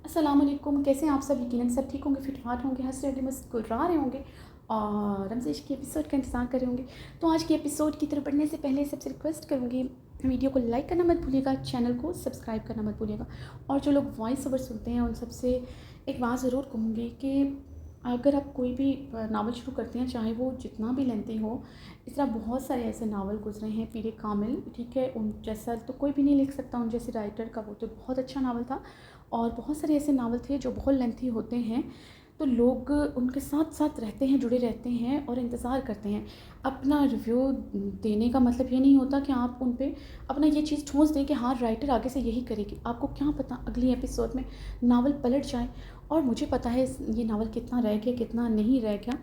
अस्सलाम वालेकुम। कैसे हैं आप सब? यकीनन सब ठीक होंगे, फिट-फाट होंगे, हँस रहे होंगे, मुस्कुरा रहे होंगे और रमज़ेश के एपिसोड का इंतज़ार कर रहे होंगे। तो आज के एपिसोड की तरफ बढ़ने से पहले सबसे रिक्वेस्ट करूँगी, वीडियो को लाइक करना मत भूलिएगा, चैनल को सब्सक्राइब करना मत भूलिएगा। और जो लोग वॉइस ओवर सुनते हैं उन सबसे एक बात ज़रूर कहूँगी कि अगर आप कोई भी नावल शुरू करते हैं, चाहे वो जितना भी लेंथी हो, इस तरह बहुत सारे ऐसे नावल गुजरे हैं। पीर कामिल, ठीक है, उन जैसा तो कोई भी नहीं लिख सकता उन जैसे राइटर का। वो तो बहुत अच्छा नावल था। और बहुत सारे ऐसे नावल थे जो बहुत लेंथी होते हैं, तो लोग उनके साथ साथ रहते हैं, जुड़े रहते हैं और इंतज़ार करते हैं। अपना रिव्यू देने का मतलब ये नहीं होता कि आप उन पे अपना ये चीज़ ठोंस दें कि हाँ, राइटर आगे से यही करेगी। आपको क्या पता अगली एपिसोड में नावल पलट जाए। और मुझे पता है ये नावल कितना रह गया, कितना नहीं रह गया।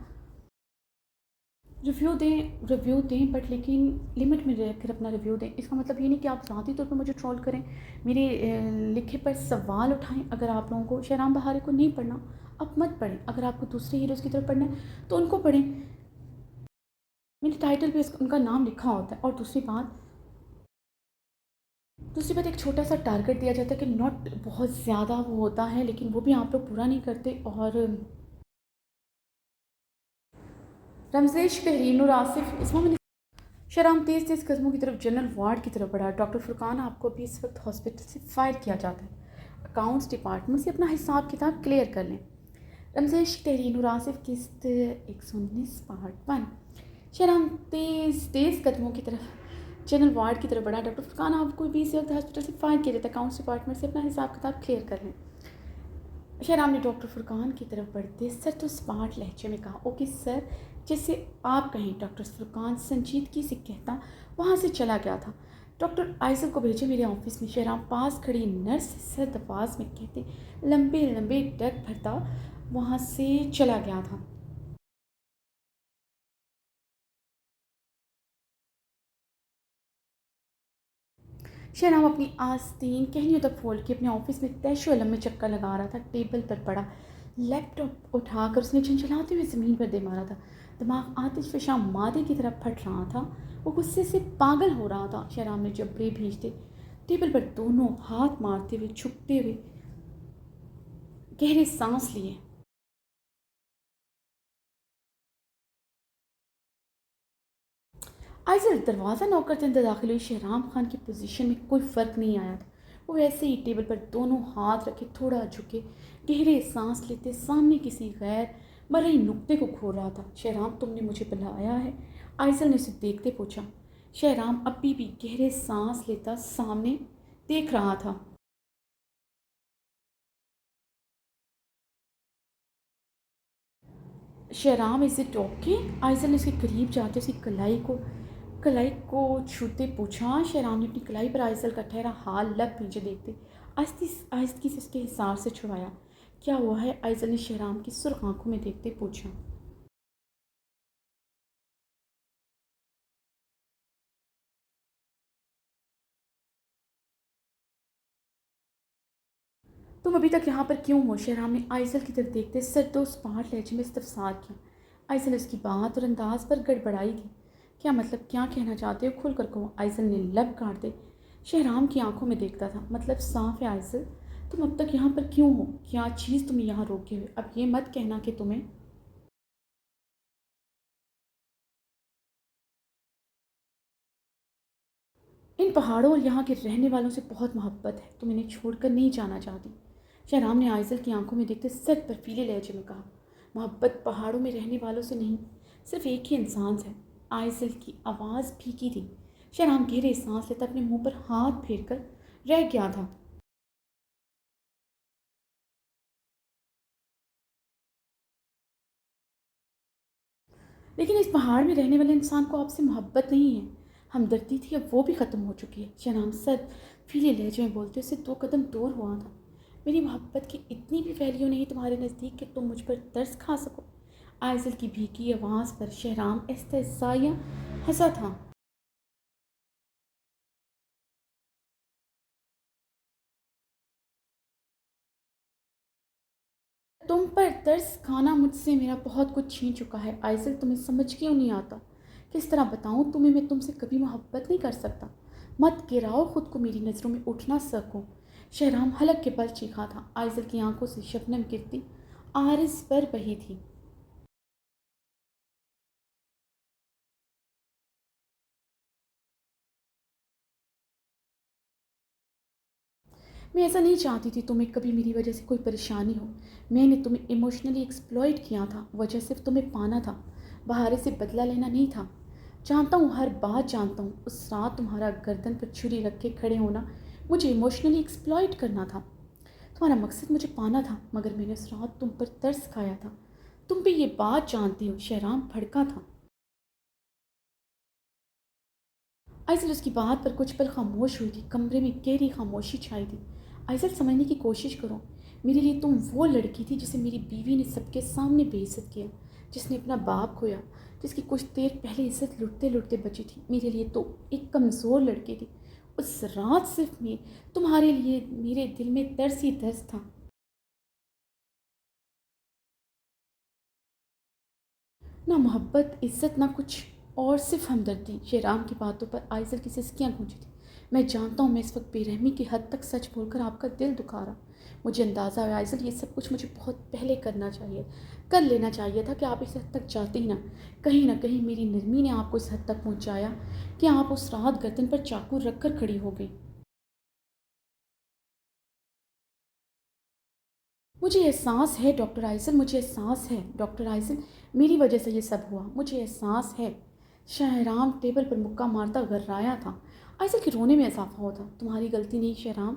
रिव्यू दें बट लेकिन लिमिट में रहकर अपना रिव्यू दें। इसका मतलब ये नहीं कि आप ज़ाती तौर पे मुझे ट्रोल करें, मेरे लिखे पर सवाल उठाएं। अगर आप लोगों को शहराम बहारे को नहीं पढ़ना, आप मत पढ़ें। अगर आपको दूसरे हीरोज़ की तरफ पढ़ना है तो उनको पढ़ें। मेरे टाइटल पे उनका नाम लिखा होता है। और दूसरी बात एक छोटा सा टारगेट दिया जाता है कि नॉट बहुत ज़्यादा वो होता है, लेकिन वो भी आप लोग पूरा नहीं करते। और रमज़ेश, तहरीन और आसिफ, इसमें मैंने शहराम तेज़ तेज़ कदमों की तरफ जनरल वार्ड की तरफ बढ़ा। डॉक्टर फुरकान, आपको भी इस वक्त हॉस्पिटल से फायर किया जाता है। अकाउंट्स डिपार्टमेंट से अपना हिसाब किताब क्लियर कर लें। रमज़ेश, तहरीन और आसिफ, किस्त 119 पार्ट 1। शहराम तेज़ तेज़ कदमों की तरफ जनरल वार्ड की तरफ बढ़ा। डॉक्टर फुरकान, आपको भी इसी वक्त हॉस्पिटल से फायर किया जाता है। अकाउंट्स डिपार्टमेंट से अपना हिसाब किताब क्लियर कर लें। शहराम ने डॉक्टर फुरकान की तरफ बढ़ते सर तो स्मार्ट लहजे में कहा, ओके सर, जैसे आप कहें। डॉक्टर फुरकान संजीदगी से कहता वहाँ से चला गया था। डॉक्टर आइजल को भेजे मेरे ऑफिस में। शहराम पास खड़ी नर्स सर्द आवाज़ में कहते लंबे लंबे डग भरता वहाँ से चला गया था। शहनाम अपनी आस्तीन कहनियों तक फोल्ड के अपने ऑफिस में तैशो अलम में चक्कर लगा रहा था। टेबल पर पड़ा लैपटॉप उठाकर उसने झंझलाते हुए ज़मीन पर दे मारा था। दिमाग आतिश फिशा मादे की तरफ फट रहा था। वो गुस्से से पागल हो रहा था। शहराम ने जबड़े भेजते टेबल पर दोनों हाथ मारते हुए छुपते हुए गहरे सांस लिए। आइज़ल दरवाज़ा नॉक करते अंदर दाखिल हुई। शहराम खान की पोजीशन में कोई फ़र्क नहीं आया था। वो वैसे ही टेबल पर दोनों हाथ रखे, थोड़ा झुके, गहरे सांस लेते सामने किसी गैर मरई नुक्ते को खोल रहा था। शहराम, तुमने मुझे बुलाया है? आइज़ल ने उसे देखते पूछा। शहराम अभी भी गहरे सांस लेता सामने देख रहा था। Shahram, is it okay? Aizal ने उसके करीब जाते उसकी कलाई को छूते पूछा। शहराम ने अपनी कलाई पर आइज़ल का ठहरा हाल लब नीचे देखते आहिस्ती से उसके हिसार से छुड़वाया। क्या हुआ है? आइज़ल ने शहराम की सुर्ख आंखों में देखते पूछा। तुम अभी तक यहाँ पर क्यों हो? शहराम ने आइज़ल की तरफ देखते सरदो स्मार्ट लहजे में इस्तफसार किया। आइज़ल ने उसकी बात और अंदाज पर गड़बड़ाई की। क्या मतलब, क्या कहना चाहते हो? खुल कर कहो। आइज़ल ने लब काट दे शहराम की आंखों में देखता था। मतलब साफ है आइज़ल, तुम अब तक यहाँ पर क्यों हो? क्या चीज़ तुम्हें यहाँ रोके हुए? अब ये मत कहना कि तुम्हें इन पहाड़ों और यहाँ के रहने वालों से बहुत मोहब्बत है। तुम इन्हें छोड़कर नहीं जाना चाहती। शहराम ने आइज़ल की आंखों में देखते सर बर्फीले लहजे में कहा। मोहब्बत पहाड़ों में रहने वालों से नहीं, सिर्फ एक ही इंसान से। आइज़ल की आवाज़ फीकी थी। शहराम गहरे सांस लेता अपने मुंह पर हाथ फेर कर रह गया था। लेकिन इस पहाड़ में रहने वाले इंसान को आपसे मोहब्बत नहीं है, हमदर्दी थी, अब वो भी ख़त्म हो चुकी है। शहनाम सर फीले लहजे में बोलते उससे 2 कदम दूर हुआ था। मेरी मोहब्बत की इतनी भी वैल्यू नहीं तुम्हारे नज़दीक कि तुम मुझ पर तरस खा सको। आइज़ल की भीगी आवाज़ पर शहराम एहसाया हंसा था। तुम पर तरस खाना मुझसे मेरा बहुत कुछ छीन चुका है। आइज़ल, तुम्हें समझ क्यों नहीं आता? किस तरह बताऊँ तुम्हें, मैं तुमसे कभी मोहब्बत नहीं कर सकता। मत गिराओ खुद को मेरी नज़रों में उठ ना सको। शहराम हलक के पल चीखा था। आइज़ल की आंखों से शबनम गिरती आरिस पर बही थी। मैं ऐसा नहीं चाहती थी तुम्हें कभी मेरी वजह से कोई परेशानी हो। मैंने तुम्हें इमोशनली एक्सप्लॉइट किया था, वजह सिर्फ तुम्हें पाना था, बहारे से बदला लेना नहीं था। जानता हूँ, हर बात जानता हूँ। उस रात तुम्हारा गर्दन पर छुरी रख के खड़े होना मुझे इमोशनली एक्सप्लॉइट करना था। तुम्हारा मकसद मुझे पाना था, मगर मैंने उस रात तुम पर तरस खाया था। तुम भी ये बात जानती हो। शहराम भड़का था। आइज़ल उसकी बात पर कुछ पल खामोश हुई थी। कमरे में गहरी खामोशी छाई थी। आइज़ल, समझने की कोशिश करो। मेरे लिए तुम वो लड़की थी जिसे मेरी बीवी ने सबके सामने बेइज्जत किया, जिसने अपना बाप खोया, जिसकी कुछ देर पहले इज्जत लुटते लुटते बची थी। मेरे लिए तो एक कमज़ोर लड़की थी। उस रात सिर्फ मैं तुम्हारे लिए मेरे दिल में तरस ही तरस था। ना मोहब्बत, इज़्ज़त, ना कुछ और, सिर्फ़ हमदर्दी। शेराम की बातों पर आइज़ल की सिसकियाँ गूंजी थी। मैं जानता हूँ मैं इस वक्त बेरहमी की हद तक सच बोलकर आपका दिल दुखा रहा। मुझे अंदाज़ा है आइज़ल, ये सब कुछ मुझे बहुत पहले करना चाहिए, कर लेना चाहिए था कि आप इस हद तक जाते ही ना कहीं मेरी नरमी ने आपको इस हद तक पहुँचाया कि आप उस रात गर्दन पर चाकू रख कर खड़ी हो गई। मुझे एहसास है डॉक्टर आइज़ल, मुझे एहसास है डॉक्टर आइज़ल, मेरी वजह से ये सब हुआ, मुझे एहसास है। शहराम टेबल पर मुक्का मारता गर्राया था। आइज़ल के रोने में इजाफा होता। तुम्हारी गलती नहीं शहराम,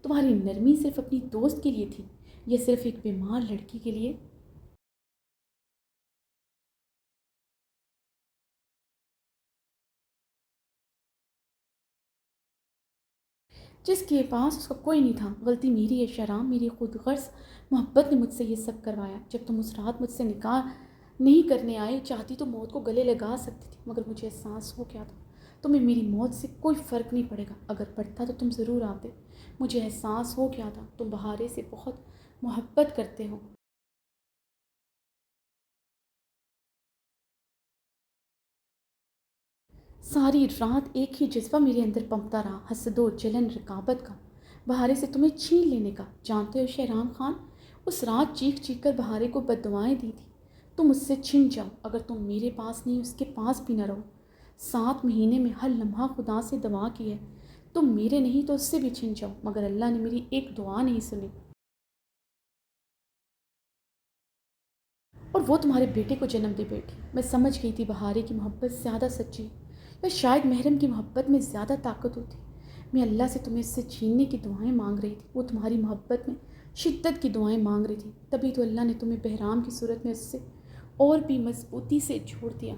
तुम्हारी नरमी सिर्फ अपनी दोस्त के लिए थी, ये सिर्फ एक बीमार लड़की के लिए। जिसके पास उसका कोई नहीं था। गलती मेरी है शहराम, मेरी खुद गर्ज मोहब्बत ने मुझसे ये सब करवाया। जब तुम उस रात मुझसे निकाह नहीं करने आए, चाहती तो मौत को गले लगा सकती थी, मगर मुझे एहसास हो गया था तुम्हें मेरी मौत से कोई फ़र्क नहीं पड़ेगा। अगर पड़ता तो तुम ज़रूर आते। मुझे एहसास हो गया था तुम बहारे से बहुत मोहब्बत करते हो। सारी रात एक ही जज्बा मेरे अंदर पंपता रहा, हसदो जलन रकाबत का, बहारे से तुम्हें छीन लेने का। जानते हो शहराम खान, उस रात चीख चीख कर बहारे को बददुआएं दी थी। तुम उससे छिन जाओ, अगर तुम मेरे पास नहीं उसके पास भी न रहो। 7 महीने में हर लम्हा खुदा से दुआ की है, तुम मेरे नहीं तो उससे भी छिन जाओ, मगर अल्लाह ने मेरी एक दुआ नहीं सुनी। और वो तुम्हारे बेटे को जन्म दे बैठी। मैं समझ गई थी बहारे की मोहब्बत ज़्यादा सच्ची है, या शायद महरम की मोहब्बत में ज़्यादा ताकत होती। मैं अल्लाह से तुम्हें इससे छीनने की दुआएं मांग रही थी, वो तुम्हारी मोहब्बत में शिद्दत की दुआएं मांग रही थी। तभी तो अल्लाह ने तुम्हें बहराम की सूरत में उससे और भी मजबूती से जोड़ दिया।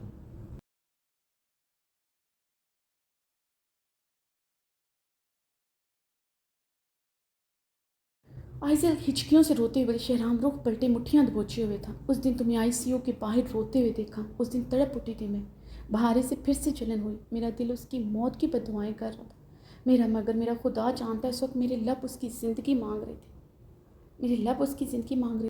आइज़ल हिचकियों से रोते हुए शहराम रुख पलटे, मुट्ठियां दबोचे हुए था। उस दिन तुम्हें आईसीयू के बाहर रोते हुए देखा, उस दिन तड़प उठी थी मैं। बहारे से फिर से जलन हुई, मेरा दिल उसकी मौत की बददुआएं कर रहा था। मगर मेरा खुदा जानता है, इस वक्त मेरे लब उसकी ज़िंदगी मांग रहे थे। मेरे लब उसकी ज़िंदगी मांग रहे।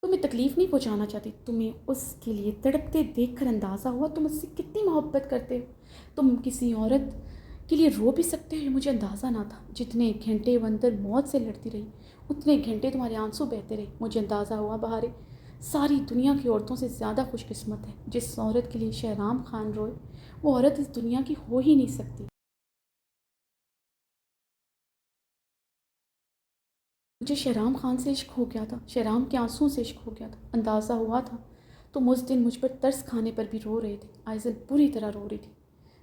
तुम्हें तकलीफ़ नहीं पहुंचाना चाहती, तुम्हें उसके लिए तड़पते देखकर अंदाज़ा हुआ तुम उससे कितनी मोहब्बत करते हो। तुम किसी औरत के लिए रो भी सकते हो, ये मुझे अंदाज़ा ना था। जितने घंटे वो अंदर मौत से लड़ती रही, उतने घंटे तुम्हारे आंसू बहते रहे। मुझे अंदाज़ा हुआ बहारे सारी दुनिया की औरतों से ज़्यादा खुशकिस्मत है जिस औरत के लिए शहराम खान रोए। वो औरत इस दुनिया की हो ही नहीं सकती। मुझे शहराम खान से इश्क हो गया था, शहराम के आंसुओं से इश्क हो गया था। अंदाज़ा हुआ था तुम उस दिन मुझ पर तरस खाने पर भी रो रहे थे। आइज़ल बुरी तरह रो रही थी।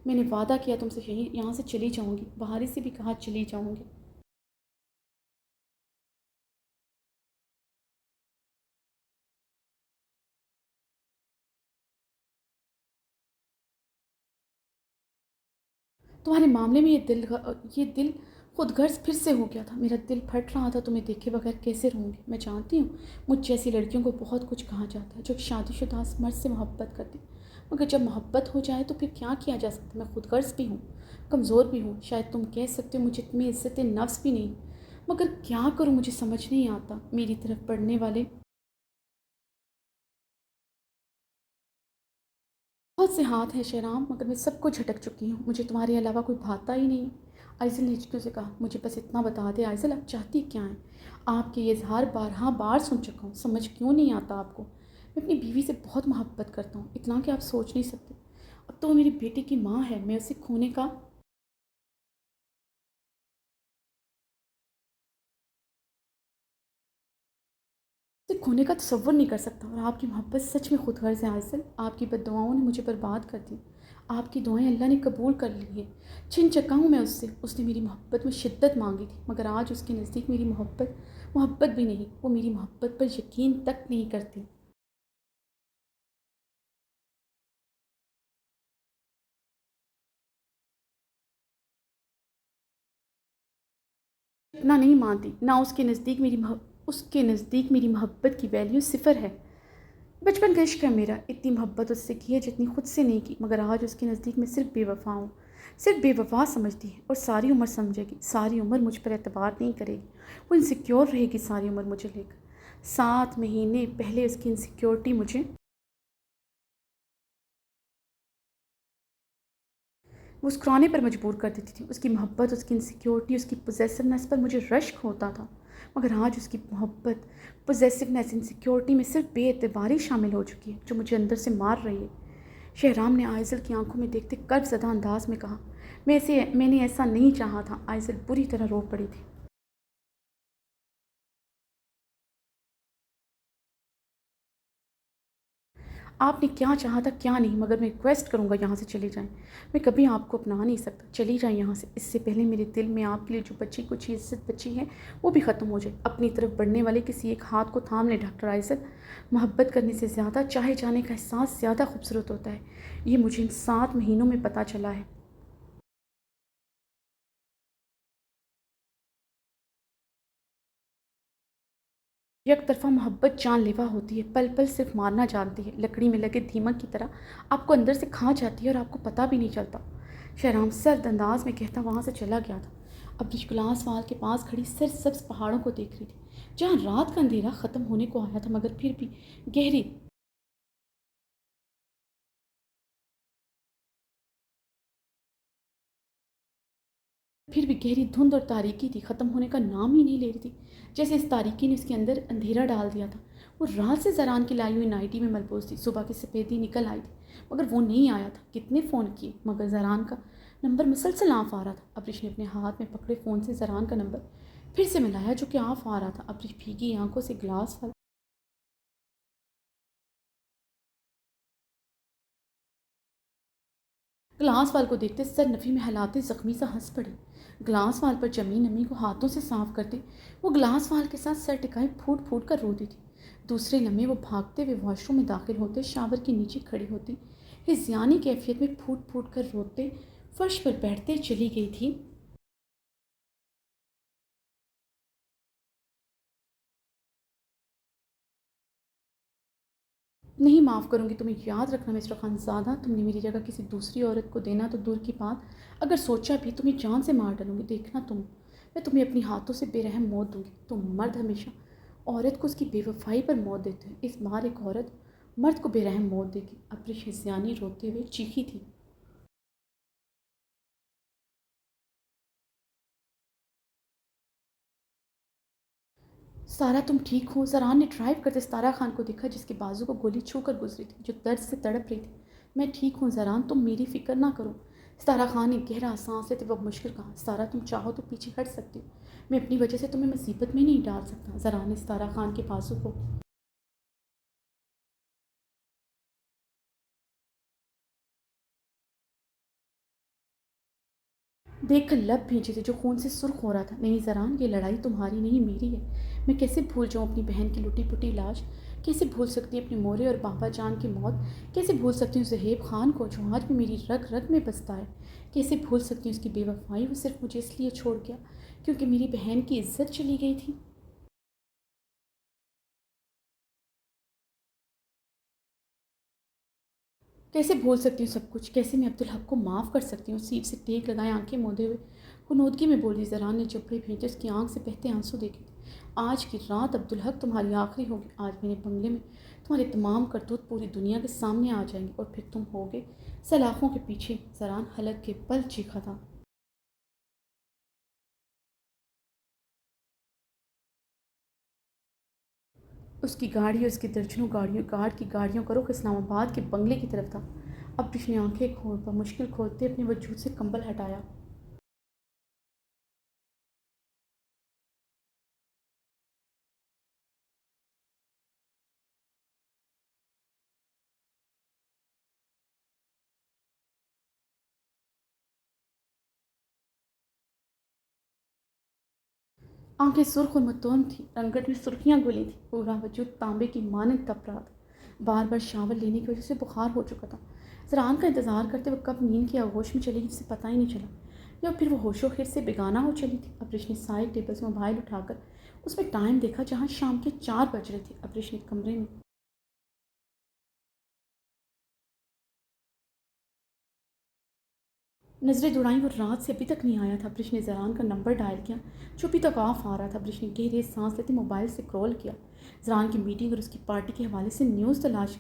मैंने वादा किया तुमसे यहीं यहाँ से चली जाऊँगी, बाहरी से भी कहा चली जाऊँगी। तुम्हारे मामले में ये दिल खुद गर्ज फिर से हो गया था। मेरा दिल फट रहा था, तुम्हें देखे बगैर कैसे रहूँगी। मैं जानती हूँ मुझ जैसी लड़कियों को बहुत कुछ कहा जाता है जो शादीशुदा मर्द से मोहब्बत करती, मगर जब मोहब्बत हो जाए तो फिर क्या किया जा सकता। मैं खुद गर्ज भी हूँ, कमज़ोर भी हूँ, शायद तुम कह सकते हो मुझे में इज़्ज़त नफ्स भी नहीं, मगर क्या करूँ मुझे समझ नहीं आता। मेरी तरफ पढ़ने वाले से हाथ हैं शहराम, मगर मैं सबको झटक चुकी हूँ। मुझे तुम्हारे अलावा कोई भाता ही नहीं। आइज़ल ने हिचकियों से कहा, मुझे बस इतना बता दे आइज़ल, आप चाहती क्या हैं? आपके ये इज़हार बारहा बार सुन चुका हूँ, समझ क्यों नहीं आता आपको? मैं अपनी बीवी से बहुत मोहब्बत करता हूँ, इतना कि आप सोच नहीं सकते। अब तो वो मेरी बेटी की माँ है, मैं उसे खोने का तसव्वुर नहीं कर सकता। और आपकी मोहब्बत सच में खुद गर्ज़ है आइज़ल। आपकी बद्दुआओं ने मुझे बर्बाद कर दी। आपकी दुआएं अल्लाह ने कबूल कर ली हैं। छिन चका हूँ मैं उससे। उसने मेरी मोहब्बत में शिद्दत मांगी थी, मगर आज उसके नज़दीक मेरी मोहब्बत मोहब्बत भी नहीं, वो मेरी मोहब्बत पर यकीन तक नहीं करती। इतना नहीं मानती, ना उसके नज़दीक मेरी मोहब्बत की वैल्यू सिफ़र है। बचपन का इश्क है मेरा, इतनी मोहब्बत उससे की है जितनी खुद से नहीं की, मगर आज उसके नज़दीक मैं सिर्फ बेवफा हूँ। सिर्फ बेवफा समझती है और सारी उम्र समझेगी, सारी उम्र मुझ पर एतबार नहीं करेगी। वो इनसिक्योर रहेगी सारी उम्र मुझे लेकर। 7 महीने पहले उसकी इनसिक्योरिटी मुझे मुस्कुराने पर मजबूर कर देती थी। उसकी मोहब्बत, उसकी इनसिक्योरिटी, उसकी पोजेसिवनेस पर मुझे रश्क होता था, मगर आज उसकी मोहब्बत, पोजेसिवनेस, इनसिक्योरिटी में सिर्फ बेएतबारी शामिल हो चुकी है, जो मुझे अंदर से मार रही है। शहराम ने आइज़ल की आंखों में देखते कर्ज़दा अंदाज में कहा, मैंने ऐसा नहीं चाहा था। आइज़ल बुरी तरह रो पड़ी थी। आपने क्या चाहा था क्या नहीं, मगर मैं रिक्वेस्ट करूँगा यहाँ से चले जाएँ। मैं कभी आपको अपना नहीं सकता, चली जाएँ यहाँ से। इससे पहले मेरे दिल में आपके लिए जो बची कुछ इज़्ज़त बची है, वो भी ख़त्म हो जाए। अपनी तरफ बढ़ने वाले किसी एक हाथ को थाम लें डॉक्टर आइज़ल। मोहब्बत करने से ज़्यादा चाहे जाने का एहसास ज़्यादा खूबसूरत होता है। ये मुझे इन 7 महीनों में पता चला है। एक तरफ़ा मोहब्बत जानलेवा होती है, पल पल सिर्फ मारना जानती है, लकड़ी में लगे दीमक की तरह आपको अंदर से खा जाती है और आपको पता भी नहीं चलता। शहराम सर्द अंदाज में कहता वहाँ से चला गया था। अब्रिश ग्लास वाल के पास खड़ी सरसब्ज पहाड़ों को देख रही थी, जहाँ रात का अंधेरा ख़त्म होने को आया था, मगर गहरी फिर भी गहरी धुंध और तारीकी थी, ख़त्म होने का नाम ही नहीं ले रही थी। जैसे इस तारीकी ने उसके अंदर अंधेरा डाल दिया था। वो रात से ज़रान की लाई हुई नाइटी में मलबूस थी। सुबह की सफ़ेदी निकल आई थी, मगर वो नहीं आया था। कितने फ़ोन किए, मगर ज़रान का नंबर मुसलसल ऑफ आ रहा था। अब्रिश ने अपने हाथ में पकड़े फ़ोन से ज़रान का नंबर फिर से मिलाया, जो कि ऑफ आ रहा था। अब्रिश भीगी आंखों से ग्लास वाल को देखते सर नफ़ी में हिलाते ज़ख्मी सा हंस पड़ी। ग्लास वाल पर जमी नमी को हाथों से साफ करते वो ग्लास वाल के साथ सर टिकाए फूट फूट कर रोती थी। दूसरे लम्हे वो भागते हुए वॉशरूम में दाखिल होते, शावर के नीचे खड़ी होती, हिज़यानी कैफियत में फूट फूट कर रोते फर्श पर बैठते चली गई थी। नहीं माफ़ करूँगी तुम्हें, याद रखना मिस्टर खानज़ादा, तुमने मेरी जगह किसी दूसरी औरत को देना तो दूर की बात, अगर सोचा भी तुम्हें जान से मार डालूँगी। देखना मैं तुम्हें अपनी हाथों से बेरहम मौत दूँगी। तुम मर्द हमेशा औरत को उसकी बेवफाई पर मौत देते हैं, इस बार एक औरत मर्द को बेरहम मौत देगी। अब्रिश हिज़यानी रोते हुए चीखी थी। सारा तुम ठीक हो? ज़रान ने ड्राइव करते सारा खान को देखा, जिसके बाजू को गोली छू कर गुजरी थी, जो दर्द से तड़प रही थी। मैं ठीक हूँ ज़रान, तुम मेरी फ़िक्र ना करो। सारा खान ने गहरा सांस लेते वह मुश्किल कहा, सारा तुम चाहो तो पीछे हट सकती हो, मैं अपनी वजह से तुम्हें मुसीबत में नहीं डाल सकता। ज़रान ने सारा खान के बाजू को देखकर लब भींचे थे, जो खून से सुर्ख हो रहा था। नहीं ज़रान, ये लड़ाई तुम्हारी नहीं मेरी है। मैं कैसे भूल जाऊँ अपनी बहन की लुटी पुटी लाश? कैसे भूल सकती हूँ अपने मोरे और बाबा जान की मौत? कैसे भूल सकती हूँ ज़हेब खान को, जो आज भी मेरी रग रग में बसता है? कैसे भूल सकती हूँ उसकी बेवफाई? वो सिर्फ मुझे इसलिए छोड़ गया क्योंकि मेरी बहन की इज्जत चली गई थी। कैसे भूल सकती हूँ सब कुछ? कैसे मैं अब्दुल हक को माफ़ कर सकती हूँ? सीट से टेक लगाए आंखें मूंदे हुए कुनूदगी में बोली। ज़रान ने जबड़े भींचे, उसकी आंख से बहते आंसू देखे थे। आज की रात अब्दुल हक तुम्हारी आखिरी होगी। आज मेरे बंगले में तुम्हारे तमाम करतूत पूरी दुनिया के सामने आ जाएंगे और फिर तुम होगे सलाखों के पीछे जरान हलक के पल चीखा था। उसकी गाड़ी, उसकी दर्जनों गाड़ियों गार्ड की गाड़ियों का रुख इस्लामाबाद के बंगले की तरफ था। अब्रिश ने आंखें खोल पर मुश्किल खोलते अपने वजूद से कंबल हटाया। आंखें सुर्ख और मुतौन थीं, रंगत में सुर्खियां घुली थीं, पूरा वजूद तांबे की मानंद तप रहा था। बार बार शावर लेने की वजह से बुखार हो चुका था। जरान का इंतजार करते हुए कब नींद की आगोश में चली गई जिसे पता ही नहीं चला, या फिर वो होशो खिर से बेगाना हो चली थी। अब्रिश ने साइड टेबल से मोबाइल उठाकर उसमें टाइम देखा, जहाँ शाम के 4 बज रहे थे। अब्रिश ने कमरे में नज़रें दौड़ाई और रात से अभी तक नहीं आया था। ब्रिश ने जरान का नंबर डायल किया, जो अभी तक ऑफ आ रहा था। ब्रिश ने गहरे सांस लेते मोबाइल से क्रॉल किया। जरान की मीटिंग और उसकी पार्टी के हवाले से न्यूज़ तलाश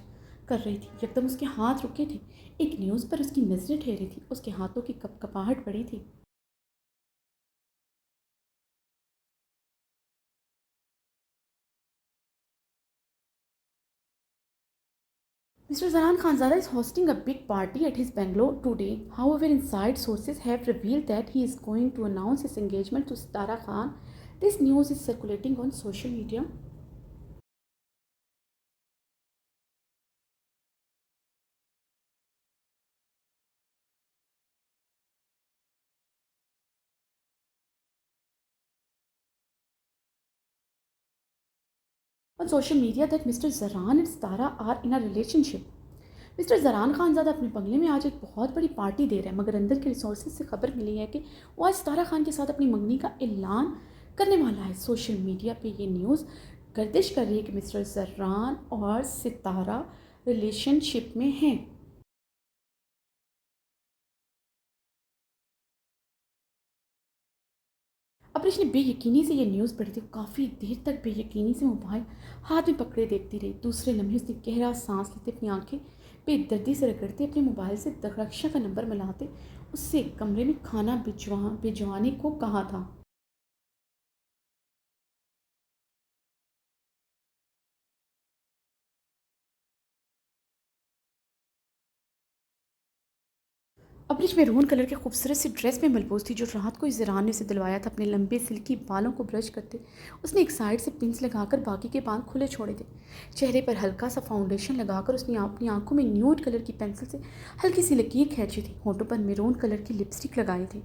कर रही थी। एकदम उसके हाथ रुके थे। एक न्यूज़ पर उसकी नज़रें ठहरी थी। उसके हाथों की कपकपाहट बढ़ी थी। Mr. Zaran Khanzada is hosting a big party at his Bangalore today. However, inside sources have revealed that he is going to announce his engagement to Sitara Khan. This news is circulating on social media. On social media that Mr. Zaran and Sitara are in a relationship. Mister Zaran Khanzada अपने बंगले में आज एक बहुत बड़ी party दे रहे हैं, मगर अंदर के रिसोर्सेज से खबर मिली है कि वो आज सितारा खान के साथ अपनी मंगनी का ऐलान करने वाला है। सोशल मीडिया पे ये न्यूज़ गर्दिश कर रही है कि मिस्टर ज़रान और सितारा रिलेशनशिप में हैं। अब्रिश ने बेयकीनी से ये न्यूज़ पढ़ी थी। काफ़ी देर तक बेयकीनी से मोबाइल हाथ में पकड़े देखती रही। दूसरे लम्हे उसने गहरा सांस लेते अपनी आंखें बेदर्दी से रगड़ते अपने मोबाइल से रक्षा का नंबर मिलाते उससे कमरे में खाना भिजवाने को कहा था। अब्रिश मैरून कलर के खूबसूरत सी ड्रेस में मलबूस थी, जो रात को इस ज़रान ने उसे दिलवाया था। अपने लंबे सिल्की बालों को ब्रश करते उसने एक साइड से पिंस लगाकर बाकी के बाल खुले छोड़े थे। चेहरे पर हल्का सा फाउंडेशन लगाकर उसने अपनी आंखों में न्यूड कलर की पेंसिल से हल्की सी लकीर खींची थी। होठों पर मैरून कलर की लिपस्टिक लगाई थी।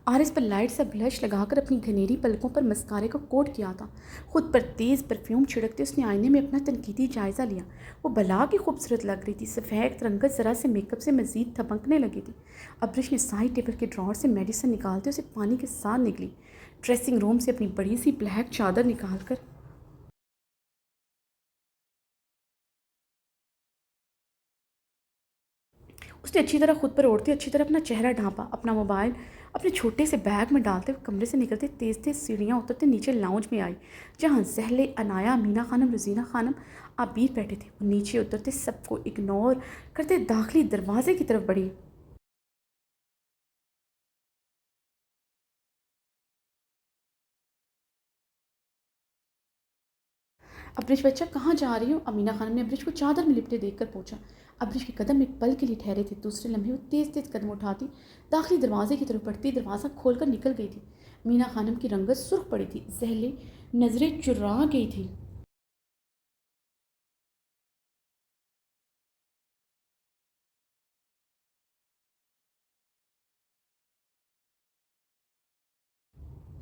आरिस पर लाइट सा ब्लश लगाकर अपनी घनेरी पलकों पर मस्कारे का कोट किया था। खुद पर तेज़ परफ्यूम छिड़कते उसने आईने में अपना तनकीदी जायज़ा लिया। वो भला की खूबसूरत लग रही थी। सफ़ेद रंगत ज़रा से मेकअप से मज़ीद थपकने लगी थी। अब्रिश ने साइड टेबल के ड्रॉर से मेडिसिन निकालते उसे पानी के साथ निकली। ड्रेसिंग रूम से अपनी बड़ी सी ब्लैक चादर निकाल कर उसने अच्छी तरह खुद पर ओढ़ते अच्छी तरह अपना चेहरा ढांपा। अपना मोबाइल अपने छोटे से बैग में डालते हुए कमरे से निकलते तेज़ तेज़ सीढ़ियाँ उतरते नीचे लाउंज में आई, जहाँ जहले, अनाया, मीना खानम, रजीना खानम, आबिर बैठे थे। वो नीचे उतरते सबको इग्नोर करते दाखिली दरवाजे की तरफ बढ़ी। अब्रिश बच्चा कहाँ जा रही हो? अमीना खानम ने अब्रिश को चादर में लिपटे देखकर पूछा। अब्रिश के कदम एक पल के लिए ठहरे थे। दूसरे लम्हे वो तेज़ तेज़ कदम उठाती दाखिली दरवाजे की तरफ बढ़ती दरवाज़ा खोलकर निकल गई थी। मीना खानम की रंगत सुर्ख पड़ी थी, जहले नज़रें चुरा गई थी।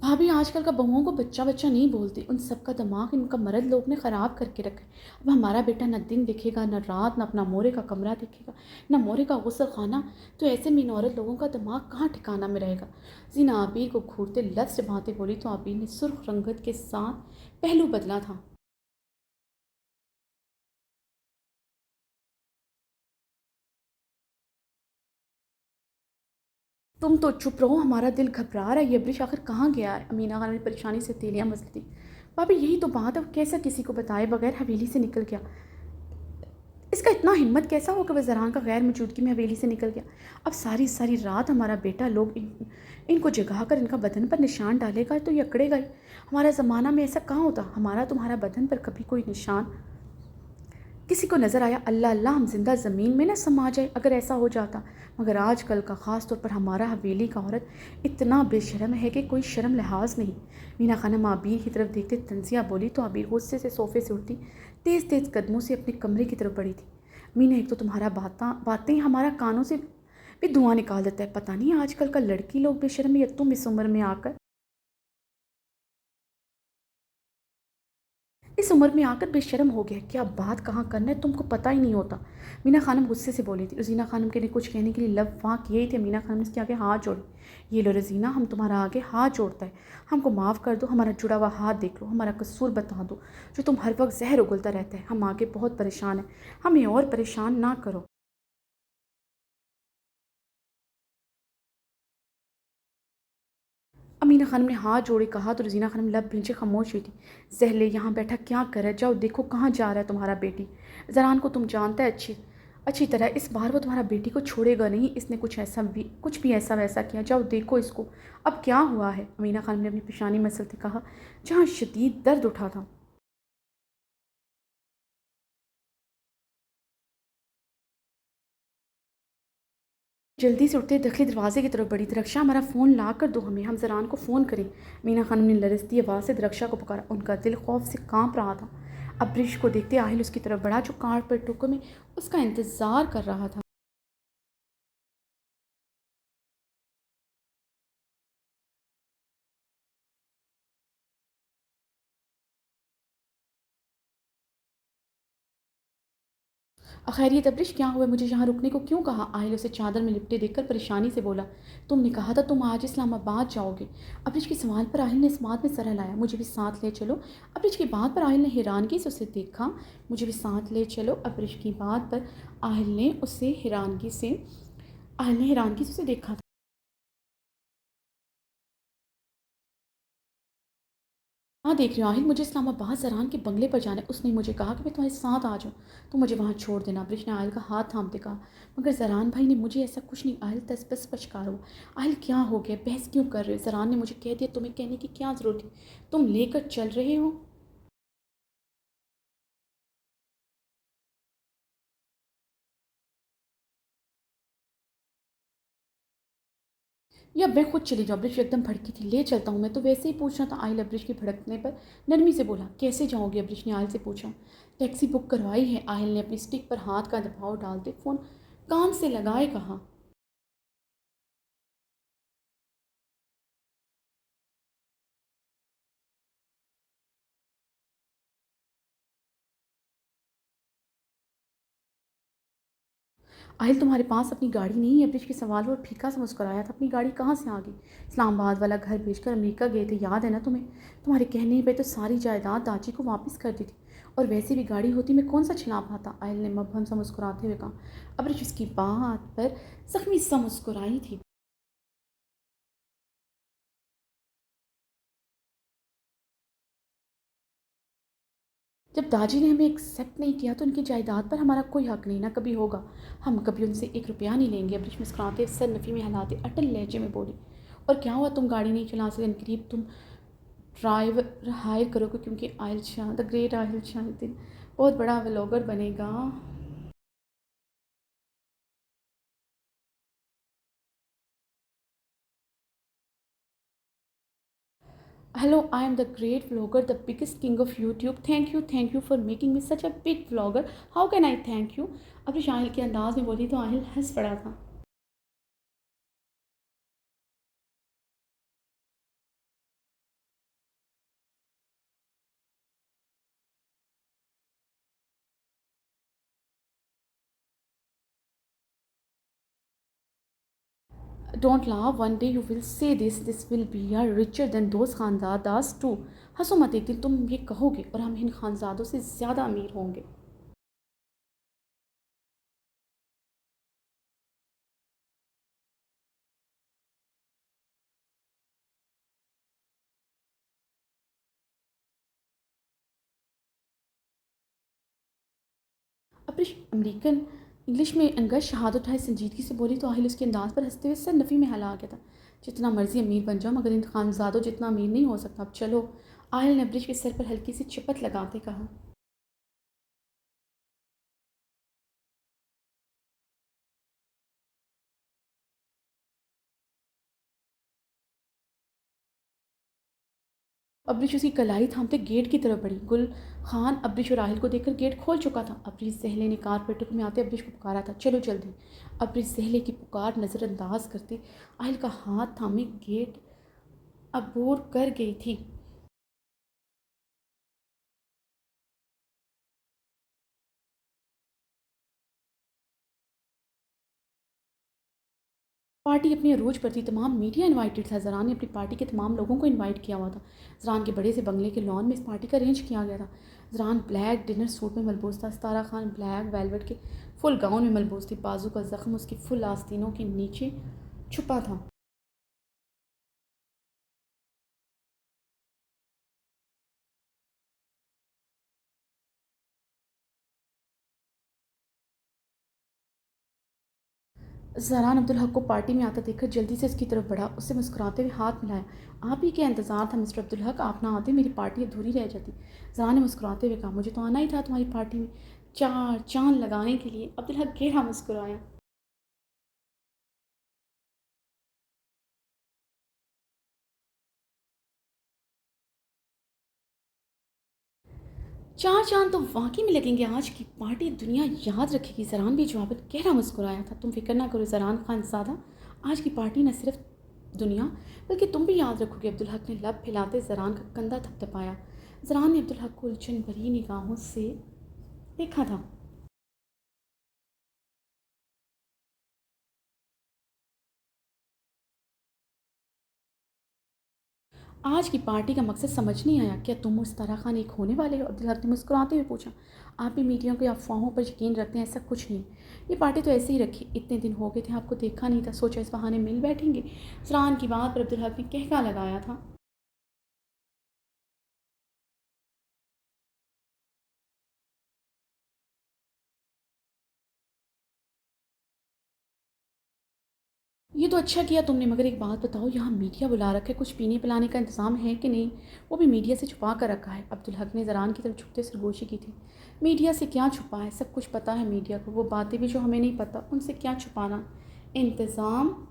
भाभी आजकल का बहुओं को बच्चा बच्चा नहीं बोलती। उन सबका दिमाग इनका मर्द लोग ने ख़राब करके रखा है। अब हमारा बेटा न दिन देखेगा, न रात, न अपना मोरे का कमरा देखेगा, न मोरे का गुस्ल खाना। तो ऐसे में इन औरत लोगों का दिमाग कहाँ ठिकाना में रहेगा? जीना आबिर को घूरते लफ्ज़ बातें बोली तो आबिर ने सुर्ख रंगत के साथ पहलू बदला था। तुम तो चुप रहो, हमारा दिल घबरा रहा है, ये अब्रिश आखिर कहाँ गया है? अमीना खान ने परेशानी से तीलियां मस ली थी। भाभी यही तो बात है, कैसा किसी को बताए बगैर हवेली से निकल गया? इसका इतना हिम्मत कैसा हो कि वह ज़रान का गैर मौजूदगी में हवेली से निकल गया? अब सारी सारी रात हमारा बेटा लोग इनको जगा कर इनका बदन पर निशान डालेगा तो ये अकड़ेगा ही। हमारा ज़माना में ऐसा कहाँ होता, हमारा तुम्हारा बदन पर कभी कोई निशान किसी को नज़र आया? अल्लाह अल्लाह, हम जिंदा ज़मीन में ना समा जाए अगर ऐसा हो जाता। मगर आजकल का ख़ास तौर पर हमारा हवेली का औरत इतना बेशरम है कि कोई शर्म लिहाज नहीं। मीना खानम आबिर की तरफ देखते तंजिया बोली तो आबिर गुस्से से सोफ़े से उठती, तेज़ तेज़ कदमों से अपने कमरे की तरफ बढ़ी थी। मीना, एक तो तुम्हारा बातें हमारा कानों से भी धुआं निकाल देता है। पता नहीं आजकल का लड़की लोग बेशरम, या तुम इस उम्र में आकर बेशर्म हो गया। क्या बात कहाँ करना है, तुमको पता ही नहीं होता। मीना खानम गुस्से से बोली थी। रजीना खानम के ने कुछ कहने के लिए लब वहाँ किए ही थे। मीना खानम ने उसके आगे हाथ जोड़े। ये लो रजीना, हम तुम्हारा आगे हाथ जोड़ता है, हमको माफ़ कर दो, हमारा जुड़ा हुआ हाथ देख लो, हमारा कसूर बता दो जो तुम हर वक्त जहर उगलता रहता है। हम आगे बहुत परेशान हैं, हमें और परेशान ना करो। अमीना खानम ने हाथ जोड़े कहा तो रजीना खानम लब भींचे खामोश हुई थी। जहले यहाँ बैठा क्या कर रहा है? जाओ देखो कहाँ जा रहा है तुम्हारा बेटी। जरान को तुम जानता है अच्छी अच्छी तरह, इस बार वो तुम्हारा बेटी को छोड़ेगा नहीं। इसने कुछ भी ऐसा वैसा किया, जाओ देखो इसको अब क्या हुआ है। अमीना खानम ने अपनी पेशानी मसलते कहा जहाँ शदीद दर्द उठा था। जल्दी से उठते दखली दरवाजे की तरफ बढ़ी। दरक्षा, हमारा फ़ोन ला कर दो हमें, हम ज़रान को फ़ोन करें। मीना खानम ने लरजती आवाज़ से दरक्षा को पुकारा। उनका दिल खौफ से कांप रहा था। अब्रिश को देखते आहिल उसकी तरफ बढ़ा जो कार पर टुकड़ में उसका इंतज़ार कर रहा था। खैरियत अब्रिश, क्या हुआ? मुझे यहाँ रुकने को क्यों कहा? आहिल उसे चादर में लिपटे देखकर परेशानी से बोला। तुमने कहा था तुम आज इस्लामाबाद जाओगे। अब्रिश के सवाल पर आहिल ने इस बात में सर हिलाया। मुझे भी साथ ले चलो। अब्रिश की बात पर आहिल ने हैरानगी से उसे देखा। मुझे भी साथ ले चलो। अब्रिश की बात पर आहिल ने हैरानगी से उसे देखा। हाँ देख रही हूँ आहिल, मुझे इस्लामाबाद ज़रान के बंगले पर जाना है। उसने मुझे कहा कि मैं तुम्हारे साथ आ जाऊँ, तुम मुझे वहाँ छोड़ देना। अब्रिश ने आहिल का हाथ थामते कहा। मगर ज़रान भाई ने मुझे ऐसा कुछ नहीं। आहिल तस बस पछकार हुआ। आहिल क्या हो गया, बहस क्यों कर रहे हो? ज़रान ने मुझे कह दिया, तुम्हें कहने की क्या ज़रूरत है? तुम लेकर चल रहे हो या मैं खुद चली जाऊँ? अब्रिश एकदम भड़की थी। ले चलता हूँ, मैं तो वैसे ही पूछना था। आहिल अब्रिश के भड़कने पर नरमी से बोला। कैसे जाओगे? अब्रिश ने आहिल से पूछा। टैक्सी बुक करवाई है। आहिल ने अपनी स्टिक पर हाथ का दबाव डालते फ़ोन कान से लगाए कहा। आहिल, तुम्हारे पास अपनी गाड़ी नहीं है? अब्रिश के सवाल पर फीका सा मुस्कुराया था। अपनी गाड़ी कहाँ से आ गई? इस्लामाबाद वाला घर बेचकर अमेरिका गए थे, याद है ना तुम्हें? तुम्हारे कहने पे तो सारी जायदाद दाची को वापस कर दी थी। और वैसे भी गाड़ी होती मैं कौन सा छिला पाता? आहिल ने मबहम सा मुस्कुराते हुए कहा। अब्रिश उसकी बात पर जख्मी सा मुस्कुराई थी। जब दाजी ने हमें एक्सेप्ट नहीं किया तो उनकी जायदाद पर हमारा कोई हक नहीं, ना कभी होगा। हम कभी उनसे एक रुपया नहीं लेंगे। अब्रिश मुस्कुराते सर नफ़ी में हिलाते अटल लहजे में बोली। और क्या हुआ, तुम गाड़ी नहीं चला सकते? करीब तुम ड्राइवर हायर करोगे, क्योंकि आहिल शाह द ग्रेट आहिल शाह एक दिन बहुत बड़ा व्लॉगर बनेगा। Hello, I am the great vlogger, the biggest king of YouTube. Thank you for making me such a big vlogger. How can I thank you? Abrish Aahil के अंदाज में बोली तो आहिल हंस पड़ा था। Don't laugh, one day you will say this will be are richer than those Khanzadas too. हंसो मत, एक दिन तुम ये कहोगे और हम इन खानजादों से ज़्यादा अमीर होंगे। अब्रिश अमेरिकन इंग्लिश में अनगश हाथ उठाए संजीदगी से बोली तो आहिल उसके अंदाज पर हंसते हुए सर नफ़ी में हिला गया था। जितना मर्जी अमीर बन जाओ मगर इन खानजादों जितना अमीर नहीं हो सकता, अब चलो। आहिल ने अब्रिश के सर पर हल्की सी चपत लगाते कहा। अब्रिश उसकी कलाई थामते गेट की तरफ बढ़ी। गुल खान अब्रिश और राहिल को देखकर गेट खोल चुका था। अब्रिश सहले ने कारपेट में आते अब्रिश को पुकारा था, चलो जल्दी। अब्रिश सहले की पुकार नज़रअंदाज करते आहिल का हाथ थामे गेट अबोर कर गई थी। पार्टी अपनी अरूज पर थी, तमाम मीडिया इनवाइटेड था। ज़रान ने अपनी पार्टी के तमाम लोगों को इनवाइट किया हुआ था। ज़रान के बड़े से बंगले के लॉन में इस पार्टी का अरेंज किया गया था। ज़रान ब्लैक डिनर सूट में मलबूस था। सितारा खान ब्लैक वेलवेट के फुल गाउन में मलबूस थी। बाजू का ज़ख्म उसकी फुल आस्तीनों के नीचे छुपा था। ज़हरान अब्दुल हक को पार्टी में आता देखकर जल्दी से उसकी तरफ बढ़ा, उससे मुस्कुराते हुए हाथ मिलाया। आप ही के इंतज़ार था मिस्टर अब्दुल हक, आप ना आते मेरी पार्टी अधूरी रह जाती। ज़हरान ने मुस्कुराते हुए कहा, मुझे तो आना ही था तुम्हारी पार्टी में चार चांद लगाने के लिए। अब्दुल हक गहरा मुस्कुराया। चार चांद तो वाकई में लगेंगे, आज की पार्टी दुनिया याद रखेगी। ज़रान भी जवाब गहरा मुस्कुराया था। तुम फिक्र ना करो ज़रान खान ज़्यादा, आज की पार्टी न सिर्फ दुनिया बल्कि तुम भी याद रखोगे। अब्दुल हक ने लब फैलाते ज़रान का कंधा थपथपाया। ज़रान ने अब्दुल हक को उलझन भरी निगाहों से देखा था। आज की पार्टी का मकसद समझ नहीं आया, क्या तुम और सितारा खान एक होने वाले हो? अब्दुल हक ने मुस्कुराते हुए पूछा। आप भी मीडिया की अफवाहों पर यकीन रखते हैं? ऐसा कुछ नहीं, ये पार्टी तो ऐसे ही रखी। इतने दिन हो गए थे आपको देखा नहीं था, सोचा इस बहाने मिल बैठेंगे। फ़रहान की बात पर अब्दुल हक ने कहका लगाया था। ये तो अच्छा किया तुमने, मगर एक बात बताओ, यहाँ मीडिया बुला रखा है, कुछ पीने पिलाने का इंतज़ाम है कि नहीं? वो भी मीडिया से छुपा कर रखा है। अब्दुल हक ने ज़रान की तरफ झुकते सरगोशी की थी। मीडिया से क्या छुपा है, सब कुछ पता है मीडिया को। वो बातें भी जो हमें नहीं पता, उनसे क्या छुपाना। इंतज़ाम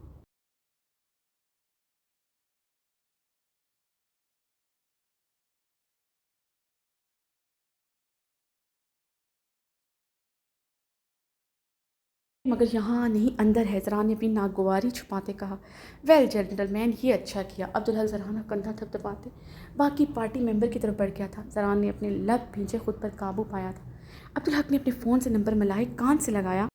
मगर यहाँ नहीं, अंदर है। ज़रान ने अपनी नागवारी छुपाते कहा। वेल जेंटलमैन, ये अच्छा किया। अब्दुल हक ज़रान का कंधा थपथपाते बाकी पार्टी मेंबर की तरफ बढ़ गया था। ज़रान ने अपने लब भींचे खुद पर काबू पाया था। अब्दुल हक ने अपने फ़ोन से नंबर मिलाए, कान से लगाया।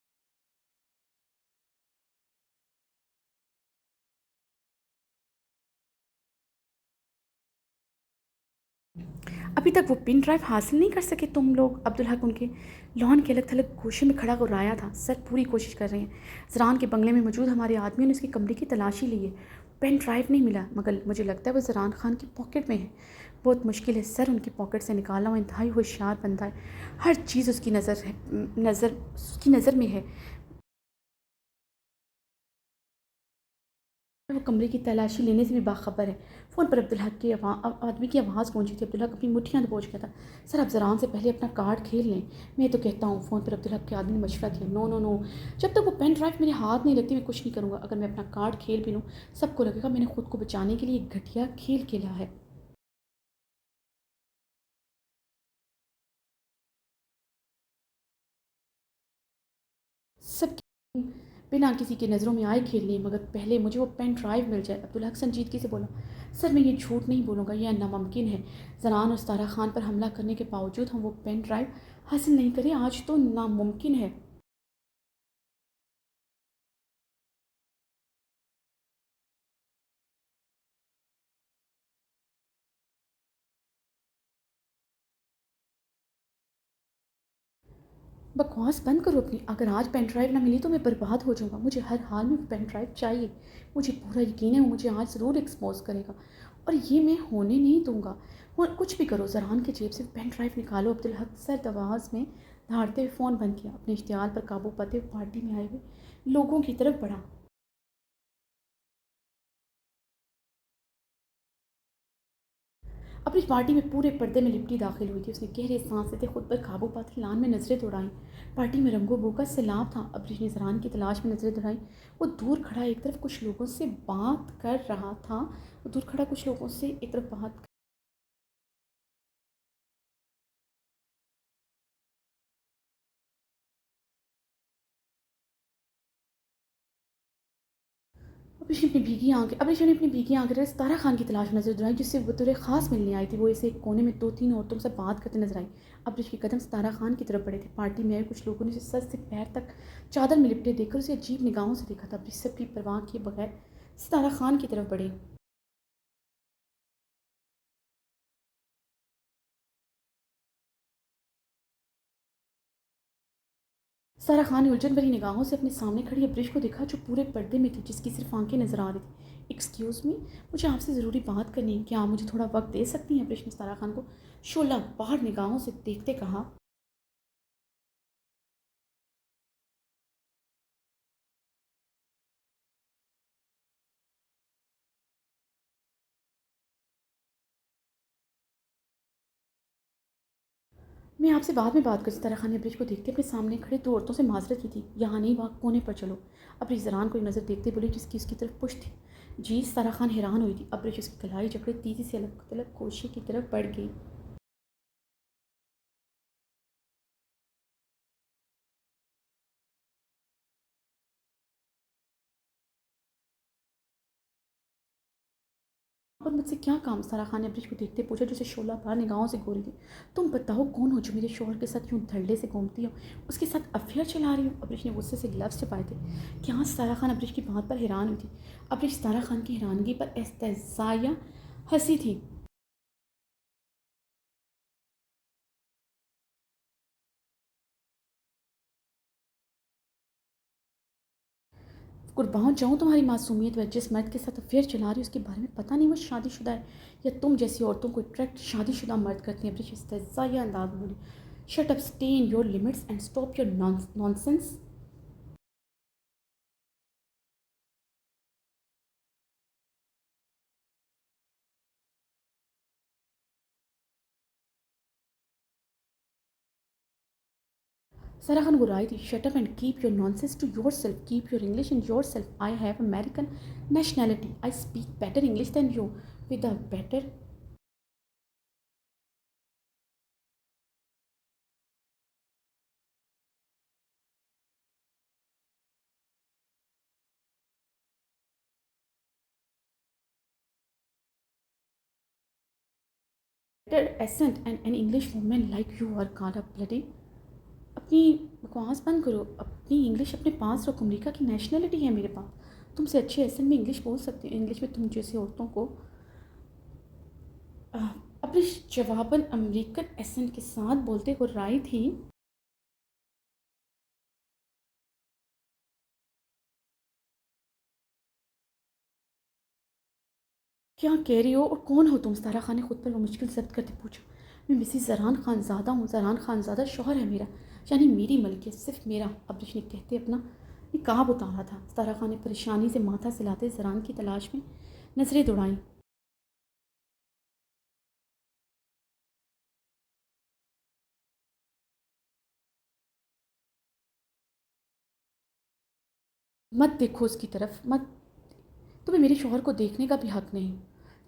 अभी तक वो पिन ड्राइव हासिल नहीं कर सके तुम लोग? अब्दुल हक उनके लॉन के अलग थलग गोशे में खड़ा गुर्राया था। सर पूरी कोशिश कर रहे हैं। ज़रान के बंगले में मौजूद हमारे आदमियों ने उसके कमरे की तलाशी ली है, पेन ड्राइव नहीं मिला, मगर मुझे लगता है वो ज़रान खान की पॉकेट में है। बहुत मुश्किल है सर, उनकी पॉकेट से निकालना। वो इंतहाई होशियार बंदा है, हर चीज़ उसकी नज़र में है। वो कमरे की तलाशी लेने से भी बाखबर है। फ़ोन पर अब्दुल हक की आदमी की आवाज़ गूंजी थी। अब्दुल हक अपनी मुठ्ठियाँ दबोच गया था। सर आप ज़रान से पहले अपना कार्ड खेल लें, मैं तो कहता हूँ। फ़ोन पर अब्दुल हक के आदमी ने मशवरा किया। नो नो नो, जब तक वो पेन ड्राइव मेरे हाथ नहीं लगती मैं कुछ नहीं करूँगा। अगर मैं अपना कार्ड खेल भी लूँ, सबको लगेगा मैंने खुद को बचाने के लिए एक घटिया खेल खेला है। सब बिना किसी की नज़रों में आए खेल लिए, मगर पहले मुझे वो पेन ड्राइव मिल जाए। अब्दुल हक संजीदगी से बोला। सर मैं ये झूठ नहीं बोलूँगा, यह नामुमकिन है। ज़रान और सारा खान पर हमला करने के बावजूद हम वो पेन ड्राइव हासिल नहीं करें, आज तो नामुमकिन है। बकवास बंद करो अपनी। अगर आज पेन ड्राइव ना मिली तो मैं बर्बाद हो जाऊँगा। मुझे हर हाल में पेन ड्राइव चाहिए। मुझे पूरा यकीन है वो मुझे आज ज़रूर एक्सपोज करेगा और ये मैं होने नहीं दूँगा। और कुछ भी करो, ज़रहान की जेब से पेन ड्राइव निकालो। अब्दुल हक सर्द आवाज़ में दहाड़ते हुए फ़ोन बंद किया। अपने इश्तिहाल पर काबू पाते हुए पार्टी में आए हुए लोगों की तरफ बढ़ा। अपनी पार्टी में पूरे पर्दे में लिपटी दाखिल हुई थी। उसने गहरे सांस लेते खुद पर काबू पाते लान में नज़रें दौड़ाईं। पार्टी में रंगो बू का सैलाब था। अब्रिश ने ज़रान की तलाश में नज़रें दौड़ाईं। वो दूर खड़ा एक तरफ कुछ लोगों से बात कर रहा था। वो दूर खड़ा कुछ लोगों से एक तरफ बात। अब्रिश ने अपनी भीगी आंखें तारा खान की तलाश में नजर दौड़ाई, जिससे बतौर ख़ास मिलने आई थी। वो इसे एक कोने में दो तीन औरतों से बात करते नजर आई। अब्रिश के कदम तारा खान की तरफ बढ़े थे। पार्टी में आए कुछ लोगों ने उसे सर से पैर तक चादर में लिपटे देखकर उसे अजीब निगाहों से देखा था। अब्रिश सबकी परवाह किए बगैर तारा खान की तरफ बढ़े। सारा खान ने उलझन भरी निगाहों से अपने सामने खड़ी अब्रिश को देखा, जो पूरे पर्दे में थी, जिसकी सिर्फ आंखें नजर आ रही थी। एक्सक्यूज़ मी, मुझे आपसे ज़रूरी बात करनी है, क्या आप मुझे थोड़ा वक्त दे सकती हैं? अब्रिश ने सारा खान को शोला बाहर निगाहों से देखते कहा। मैं आपसे बाद में बात कर। सितारा खान ने अब्रिश को देखते अपने सामने खड़े दो औरतों से माजरत की थी। यहाँ नहीं, वहाँ कोने पर चलो। अब्रिश ज़रान को एक नज़र देखते बोली, जिसकी उसकी तरफ पुश थी। जी, सितारा खान हैरान हुई थी। अब्रिश उसकी कलाई जकड़े तेज़ी से अलग अलग कोशी की तरफ बढ़ गई। और मुझसे क्या काम? सारा खान ने अब्रिश को देखते पूछा, जैसे शोला बाहर निगाहों से गोरी थी। तुम बताओ कौन हो जो मेरे शोहर के साथ यूँ धड़ल्ले से घूमती हो, उसके साथ अफेयर चला रही हो? अब्रिश ने गुस्से से ग्लव्स छुपाए थे। क्या? सारा खान अब्रिश की बात पर हैरान हुई थी। अब्रिश सारा खान की हैरानगी पर एहतजाया हंसी थी। कुर्बान जाऊँ तुम्हारी मासूमियत, वह जिस मर्द के साथ अफेयर चला रही है उसके बारे में पता नहीं वो शादीशुदा है या तुम जैसी औरतों को अट्रैक्ट शादीशुदा मर्द करते हैं। अब्रिश इस्तेज़ाया अंदाज में बोली, shut up, stay in your limits and stop your nonsense. Sara Khan गुर्राई थी। Shut up and keep your nonsense to yourself, keep your English in yourself. I have American nationality, I speak better English than you, with a better. better accent and an English woman like you are called a bloody। अपनी बकवास बंद करो, अपनी English अपने पास रखो। America की nationality है मेरे पास, तुमसे अच्छे एसेंट में इंग्लिश बोल सकती हूँ। इंग्लिश में तुम जैसी औरतों को अ, अपने जवाबन अमेरिकन एसेंट के साथ बोलते हुए राय थी। क्या कह रही हो और कौन हो तुम? सारा खान ने खुद पर वो मुश्किल जब्त करते पूछा। मैं मिसिस ज़रहान खानज़ादा हूँ। ज़रहान खानज़ादा शौहर है मेरा, यानी मेरी मलकियत सिर्फ मेरा। अब्रिश ने कहते अपना निकाब उतारा था। सारा खान ने परेशानी से माथा सिलाते ज़रहान की तलाश में नज़रें दौड़ाईं। मत देखो उसकी तरफ, मत। तुम्हें मेरे शौहर को देखने का भी हक नहीं।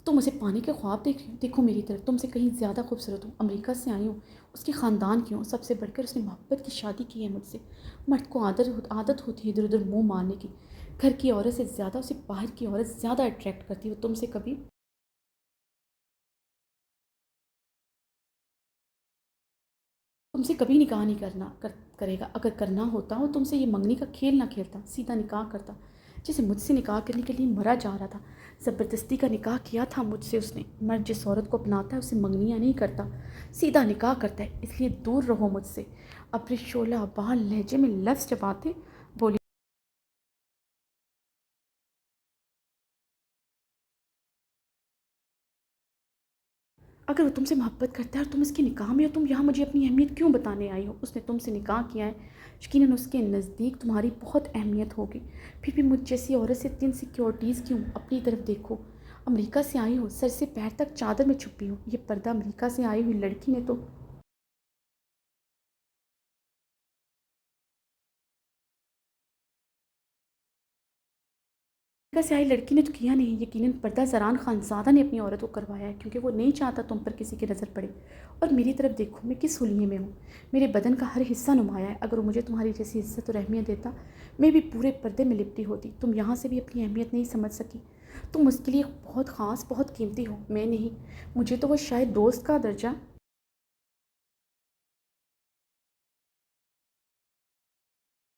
तुम उसे पाने के ख्वाब देख रही हो? देखो मेरी तरफ, तुमसे कहीं ज़्यादा खूबसूरत हूँ, अमेरिका से आई हूँ, उसके ख़ानदान की हूँ। सबसे बढ़कर उसने मोहब्बत की शादी की है मुझसे। मर्द को आदत होती है इधर उधर मुंह मारने की। घर की औरत से ज़्यादा उसे बाहर की औरत ज़्यादा अट्रैक्ट करती है। वो तुमसे कभी तुमसे कभी निकाह नहीं करेगा। अगर करना होता वो तुमसे ये मंगनी का खेल ना खेलता, सीधा निकाह करता। जैसे मुझसे निकाह करने के लिए मरा जा रहा था। ज़बरदस्ती का निकाह किया था मुझसे उसने। मर्द जिस औरत को अपनाता है उसे मंगनियाँ नहीं करता, सीधा निकाह करता है। इसलिए दूर रहो मुझसे। अपने शोला बाहर लहजे में लफ्ज़ चबाते बोली। अगर वो तुमसे मोहब्बत करता है और तुम उसके निकाह में हो, तुम यहाँ मुझे अपनी अहमियत क्यों बताने आई हो? उसने तुमसे निकाह किया है, यकीनन उसके नज़दीक तुम्हारी बहुत अहमियत होगी। फिर भी मुझ जैसी औरत से इतनी इनसिक्योरिटीज़ क्यों? अपनी तरफ देखो। अमेरिका से आई हो, सर से पैर तक चादर में छुपी हो। ये पर्दा अमेरिका से आई हुई लड़की ने तो अमेरिका से आई लड़की ने तो किया नहीं। यकीनन पर्दा ज़रान खानज़ादा ने अपनी औरत को करवाया है, क्योंकि वो नहीं चाहता तुम पर किसी की नज़र पड़े। और मेरी तरफ देखो, मैं किस हुलिये में हूँ। मेरे बदन का हर हिस्सा नुमाया है। अगर वो मुझे तुम्हारी जैसी इज्जत और अहमियत देता, मैं भी पूरे पर्दे में लिपटी होती। तुम यहाँ से भी अपनी अहमियत नहीं समझ सकी। तुम उसके लिए बहुत ख़ास, बहुत कीमती हो, मैं नहीं। मुझे तो वो शायद दोस्त का दर्जा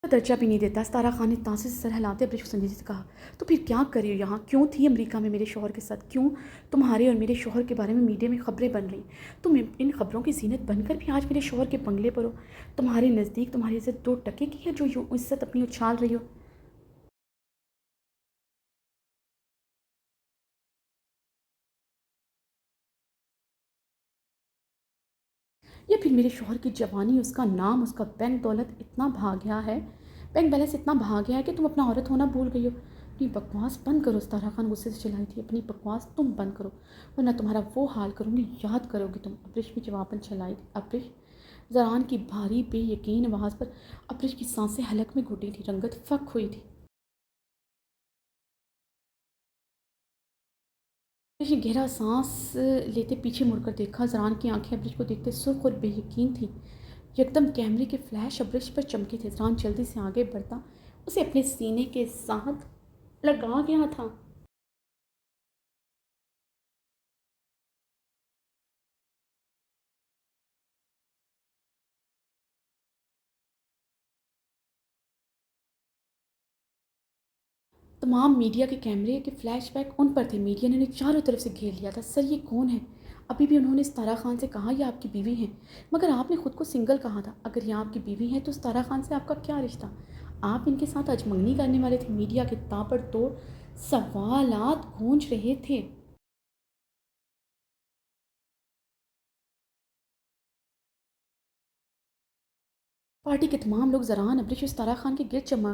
दर्जा भी नहीं देता। सतारा खान ने तांसे से सर हिलाते अपने संजय से कहा, तो फिर क्या कर रही हो यहाँ? क्यों थी अमेरिका में मेरे शौहर के साथ? क्यों तुम्हारे और मेरे शौहर के बारे में मीडिया में खबरें बन रही? तुम इन खबरों की जीनत बनकर भी आज मेरे शौहर के बंगले पर हो। तुम्हारे नज़दीक तुम्हारी इज्जत 2 टके की है, जो यूँ इज्जत अपनी उछाल रही हो। या फिर मेरे शौहर की जवानी, उसका नाम, उसका बैंक दौलत इतना भाग गया है, बैंक बैलेंस इतना भाग गया है कि तुम अपना औरत होना भूल गई हो। अपनी बकवास बंद करो। सतारा खान गुस्से से चिल्लाई थी, अपनी बकवास तुम बंद करो, वरना तुम्हारा वो हाल करूँगी, याद करोगी तुम। अब्रिश भी जवाबन चिल्लाई थी। अब्रिश, जरान की भारी बेयकीन आवाज़ पर अब्रिश की सांसें हलक में घुटी थी, रंगत फक हुई थी। अब्रिश ने गहरा सांस लेते पीछे मुड़कर देखा। जरान की आंखें अब्रिश को देखते सुर्ख और बेयकीन थी। एकदम कैमरे के फ्लैश अब्रिश पर चमके थे। जरान जल्दी से आगे बढ़ता उसे अपने सीने के साथ लगा गया था। तमाम मीडिया के कैमरे के फ्लैशबैक उन पर थे। मीडिया ने उन्हें चारों तरफ से घेर लिया था। सर, ये कौन है? अभी भी उन्होंने सतारा खान से कहा यह आपकी बीवी हैं, मगर आपने खुद को सिंगल कहा था। अगर यह आपकी बीवी हैं तो सतारा खान से आपका क्या रिश्ता? आप इनके साथ अजमंगनी करने वाले थे। मीडिया के ताबड़तोड़ सवालात गूंज रहे थे। पार्टी के तमाम लोग ज़रान, अब्रिश और सतारा खान के गिरद जमा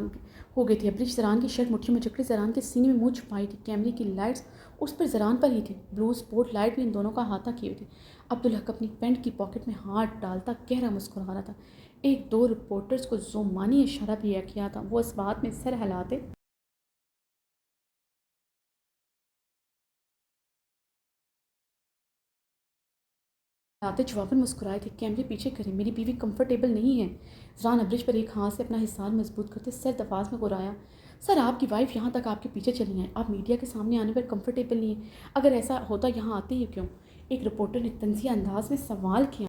हो गए थे। अब्रिश ज़रान की शर्ट मुट्ठियों में जकड़े ज़रान के सीने में मुँह छुपाई थी। कैमरे की लाइट्स उस पर ज़रान पर ही थी। ब्लू स्पॉट लाइट भी इन दोनों का हाथा किए हुए थे। अब्दुल हक अपनी पैंट की पॉकेट में हाथ डालता गहरा मुस्कुरा रहा था। एक दो रिपोर्टर्स को जोमानी इशारा भी किया था। वो इस बात में सर हिलाते आते जवाबन मुस्कुराए थे। कैमरे पीछे करें, मेरी बीवी कंफर्टेबल नहीं है। ज़रान अब्रिश पर एक हाथ से अपना हिसार मजबूत करते सर दफास में गुराया। सर, आपकी वाइफ यहाँ तक आपके पीछे चली है, आप मीडिया के सामने आने पर कंफर्टेबल नहीं है। अगर ऐसा होता यहाँ आते ही क्यों? एक रिपोर्टर ने तंजिया अंदाज में सवाल किया।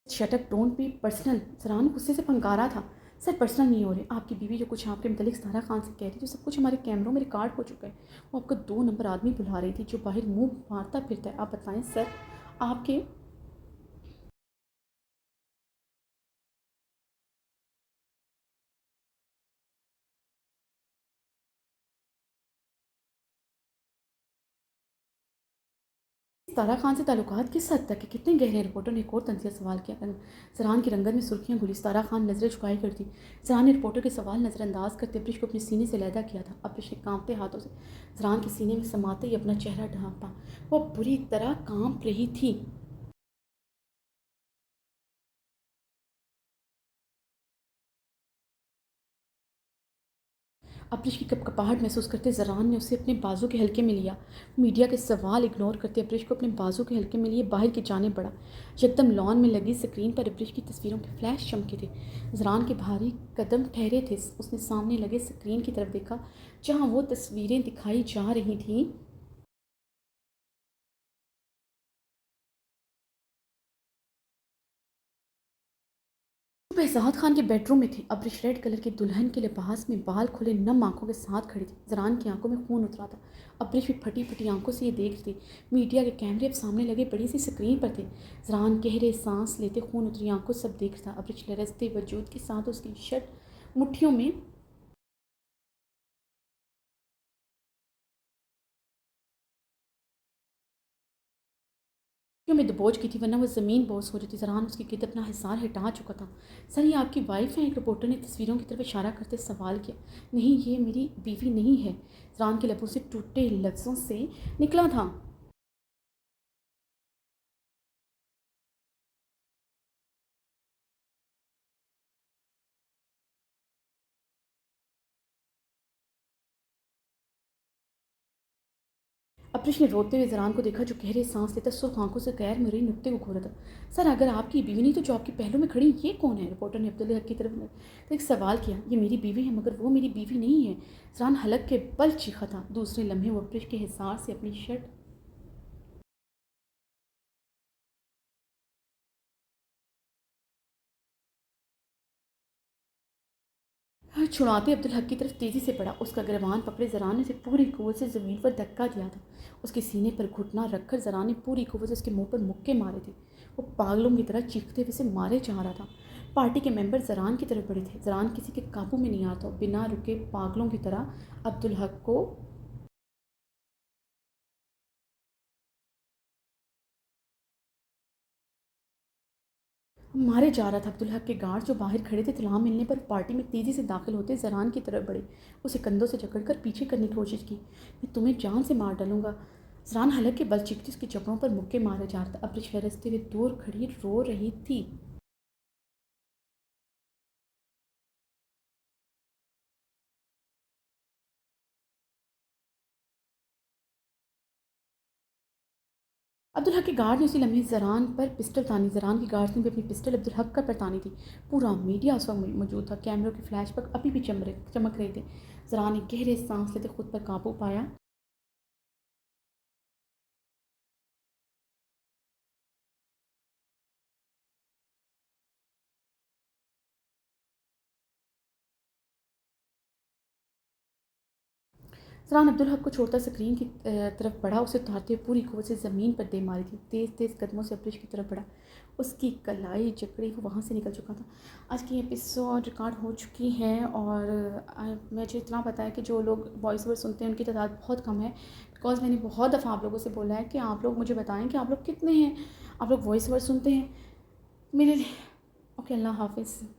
Shut up, don't be personal. Zaran गुस्से से फंकारा था। सर, पर्सनल नहीं हो रहे। आपकी बीवी जो कुछ आपके मतलब सतारा खान से कह रही थी, जो सब कुछ हमारे कैमरों में रिकॉर्ड हो चुका है। वो आपका 2 नंबर आदमी बुला रही थी, जो बाहर मुंह मारता फिरता है। आप बताएं सर, आपके तारा खान से ताल्लुकात किस हद तक है, कितने गहरे हैं? रिपोर्टर ने एक और तंजिया सवाल किया। जरान की रंगत में सुर्खियां घुली। तारा खान नजरें झुकाई करती। जरान ने रिपोर्टर के सवाल नज़रअंदाज करते अब्रिश को अपने सीने से लैदा किया था। अब्रिश ने कांपते हाथों से जरान के सीने में समाते ही अपना चेहरा ढांपा। वो बुरी तरह कांप रही थी। अब्रिश की कपकपाहट महसूस करते ज़रान ने उसे अपने बाजू के हल्के में लिया। मीडिया के सवाल इग्नोर करते अब्रिश को अपने बाजू के हल्के में लिए बाहर की जाने बढ़ा। यकदम लॉन में लगी स्क्रीन पर अब्रिश की तस्वीरों के फ्लैश चमके थे। ज़रान के भारी कदम ठहरे थे। उसने सामने लगे स्क्रीन की तरफ देखा, जहाँ वो तस्वीरें दिखाई जा रही थीं। behज़ाद खान के बेडरूम में थी। अब्रिश रेड कलर के दुल्हन के लिबास में बाल खुले नम आंखों के साथ खड़ी थी। ज़रान की आंखों में खून उतरा था। अब्रिश भी फटी फटी आंखों से ये देख रही थी। मीडिया के कैमरे अब सामने लगे बड़ी सी स्क्रीन पर थे। ज़रान गहरे सांस लेते खून उतरी आंखों सब देख रहा था। अब्रिश लरजते वजूद के साथ उसकी शर्ट मुट्ठियों में क्यों में दबोच की थी, वरना वो ज़मीन बोस हो रही थी। ज़रान उसकी गिद अपना हिसार हटा चुका था। सर ये आपकी वाइफ है? एक रिपोर्टर ने तस्वीरों की तरफ इशारा करते सवाल किया। नहीं, ये मेरी बीवी नहीं है, ज़रान के लबों से टूटे लफ्ज़ों से निकला था। अब्रिश ने रोते हुए ज़रान को देखा जो गहरे सांस लेता सुर्ख आंखों से गैर मरी नुक्ते को घूरा था। सर अगर आपकी बीवी नहीं तो जो आपके पहलू में खड़ी ये कौन है? रिपोर्टर ने अब्दुल हक की तरफ तो एक सवाल किया। ये मेरी बीवी है मगर वो मेरी बीवी नहीं है। ज़रान हलक के बल चीखा था। दूसरे लम्हे वो अब्रिश के हिसार से अपनी शर्ट छुड़ाते अब्दुल हक की तरफ तेज़ी से पड़ा। उसका गिरबान पकड़े ज़रान ने उसे पूरी कुव्वत से ज़मीन पर धक्का दिया था। उसके सीने पर घुटना रखकर ज़रान ने पूरी कुव्वत से उसके मुंह पर मुक्के मारे थे। वो पागलों की तरह चीखते हुए उसे मारे जा रहा था। पार्टी के मेंबर ज़रान की तरफ बढ़े थे। ज़रान किसी के काबू में नहीं आता, बिना रुके पागलों की तरह अब्दुल हक को मारे जा रहा था। अब्दुल हक के गार्ड जो बाहर खड़े थे इत्तला मिलने पर पार्टी में तेज़ी से दाखिल होते ज़रान की तरफ बढ़े। उसे कंधों से जकड़कर पीछे करने की कोशिश की। मैं तुम्हें जान से मार डालूंगा। ज़रान हलक के बल चीखती उसकी जबड़ों पर मुक्के मारे जा रहा था। अब्रिश लरजते हुए दूर खड़ी रो रही थी। अब्दुल हक के गार्ड ने उसी लम्हे ज़रान पर पिस्टल तानी। ज़रान की गार्ड ने भी अपनी पिस्टल अब्दुल हक पर तानी थी। पूरा मीडिया उस वक्त मौजूद था। कैमरों के फ्लैश पर अभी भी चमक रहे थे। ज़रान ने गहरे सांस लेते खुद पर काबू पाया। फ़रहान अब्दुल हक को छोड़ता स्क्रीन की तरफ बढ़ा। उसे उतारते हुए पूरी क़ुव्वत से ज़मीन पर दे मारी थी। तेज़ तेज़ कदमों से अब्रिश की तरफ बढ़ा। उसकी कलाई जकड़ी वो वहाँ से निकल चुका था। आज की एपिसोड रिकॉर्ड हो चुकी है और मुझे इतना पता है कि जो लोग वॉइस ओवर सुनते हैं उनकी तादाद बहुत कम है। बिकॉज़ मैंने बहुत दफ़ा आप लोगों से बोला है कि आप लोग मुझे बताएं कि आप लोग कितने हैं, आप लोग वॉइस ओवर सुनते हैं मेरे लिए। ओके, अल्लाह हाफ़िज़।